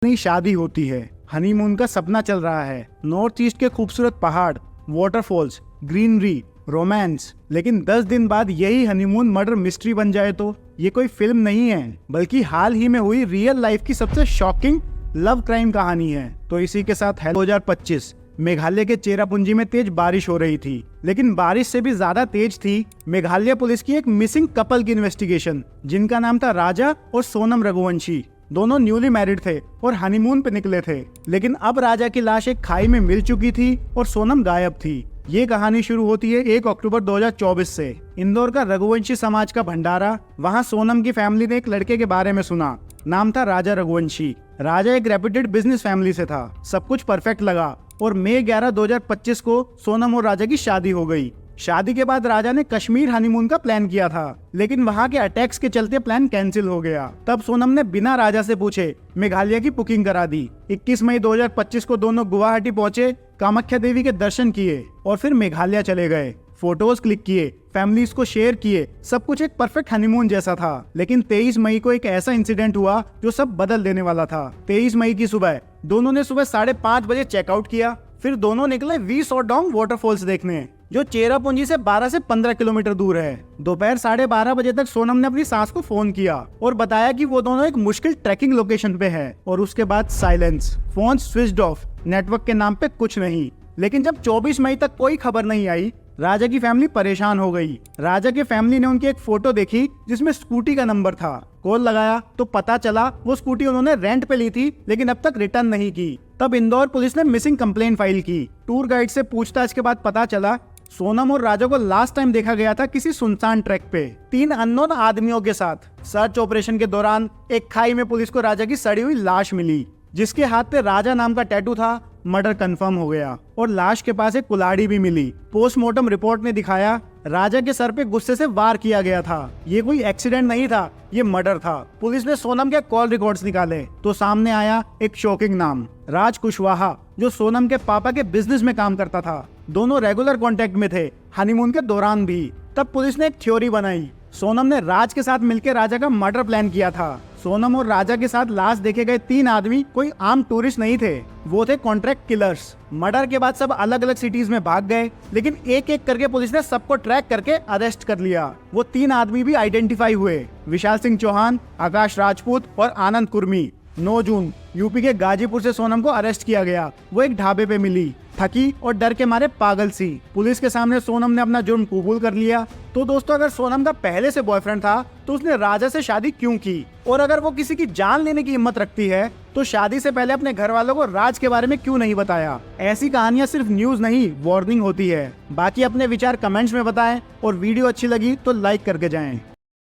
नई शादी होती है, हनीमून का सपना चल रहा है, नॉर्थ ईस्ट के खूबसूरत पहाड़, वाटरफॉल्स, ग्रीनरी, रोमांस। लेकिन 10 दिन बाद यही हनीमून मर्डर मिस्ट्री बन जाए तो ये कोई फिल्म नहीं है, बल्कि हाल ही में हुई रियल लाइफ की सबसे शॉकिंग लव क्राइम कहानी है। तो इसी के साथ 2025 मेघालय के चेरापूंजी में तेज बारिश हो रही थी, लेकिन बारिश से भी ज्यादा तेज थी मेघालय पुलिस की एक मिसिंग कपल की इन्वेस्टिगेशन, जिनका नाम था राजा और सोनम रघुवंशी। दोनों न्यूली मैरिड थे और हनीमून पे निकले थे, लेकिन अब राजा की लाश एक खाई में मिल चुकी थी और सोनम गायब थी। ये कहानी शुरू होती है 1 अक्टूबर 2024 से। इंदौर का रघुवंशी समाज का भंडारा, वहाँ सोनम की फैमिली ने एक लड़के के बारे में सुना, नाम था राजा रघुवंशी। राजा एक रेप्यूटेड बिजनेस फैमिली से था, सब कुछ परफेक्ट लगा और मई 11, 2025 को सोनम और राजा की शादी हो गई। शादी के बाद राजा ने कश्मीर हनीमून का प्लान किया था, लेकिन वहाँ के अटैक्स के चलते प्लान कैंसिल हो गया। तब सोनम ने बिना राजा से पूछे मेघालय की बुकिंग करा दी। 21 मई 2025 को दोनों गुवाहाटी पहुंचे, कामाख्या देवी के दर्शन किए और फिर मेघालय चले गए। फोटोज क्लिक किए, फैमिलीज को शेयर किए, सब कुछ एक परफेक्ट हनीमून जैसा था। लेकिन 23 मई को एक ऐसा इंसिडेंट हुआ जो सब बदल देने वाला था। 23 मई की सुबह दोनों ने सुबह 5:30 बजे चेकआउट किया। फिर दोनों निकले वी सॉडोंग वाटरफॉल्स देखने, जो चेरापूंजी से 12 से 15 किलोमीटर दूर है। दोपहर 12:30 बजे तक सोनम ने अपनी सास को फोन किया और बताया कि वो दोनों एक मुश्किल ट्रैकिंग लोकेशन पे है। और उसके बाद silence, phone switched off, network के नाम पे कुछ नहीं। लेकिन जब 24 मई तक कोई खबर नहीं आई, राजा की फैमिली परेशान हो गई। राजा के फैमिली ने उनकी एक फोटो देखी जिसमें स्कूटी का नंबर था। कॉल लगाया तो पता चला वो स्कूटी उन्होंने रेंट पे ली थी, लेकिन अब तक रिटर्न नहीं की। तब इंदौर पुलिस ने मिसिंग कंप्लेंट फाइल की। टूर गाइड से पूछताछ के बाद पता चला सोनम और राजा को लास्ट टाइम देखा गया था किसी सुनसान ट्रैक पे 3 अननोन आदमियों के साथ। सर्च ऑपरेशन के दौरान एक खाई में पुलिस को राजा की सड़ी हुई लाश मिली, जिसके हाथ पे राजा नाम का टैटू था। मर्डर कंफर्म हो गया और लाश के पास एक कुल्हाड़ी भी मिली। पोस्टमार्टम रिपोर्ट ने दिखाया राजा के सर पे गुस्से से वार किया गया था। ये कोई एक्सीडेंट नहीं था, ये मर्डर था। पुलिस ने सोनम के कॉल रिकॉर्ड्स निकाले तो सामने आया एक शॉकिंग नाम, राज कुशवाहा, जो सोनम के पापा के बिजनेस में काम करता था। दोनों रेगुलर कांटेक्ट में थे, हनीमून के दौरान भी। तब पुलिस ने एक थ्योरी बनाई, सोनम ने राज के साथ मिलकर राजा का मर्डर प्लान किया था। सोनम और राजा के साथ लाश देखे गए 3 आदमी कोई आम टूरिस्ट नहीं थे, वो थे कॉन्ट्रैक्ट किलर्स। मर्डर के बाद सब अलग अलग सिटीज में भाग गए, लेकिन एक एक करके पुलिस ने सबको ट्रैक करके अरेस्ट कर लिया। वो 3 आदमी भी आइडेंटिफाई हुए, विशाल सिंह चौहान, आकाश राजपूत और आनंद कुर्मी। 9 जून यूपी के गाजीपुर से सोनम को अरेस्ट किया गया। वो एक ढाबे पे मिली, थकी और डर के मारे पागल सी। पुलिस के सामने सोनम ने अपना जुर्म कबूल कर लिया। तो दोस्तों, अगर सोनम का पहले से बॉयफ्रेंड था तो उसने राजा से शादी क्यों की? और अगर वो किसी की जान लेने की हिम्मत रखती है तो शादी से पहले अपने घर वालों को राज के बारे में क्यों नहीं बताया? ऐसी कहानियां सिर्फ न्यूज नहीं, वार्निंग होती है। बाकी अपने विचार कमेंट्स में बताएं और वीडियो अच्छी लगी तो लाइक करके जाएं।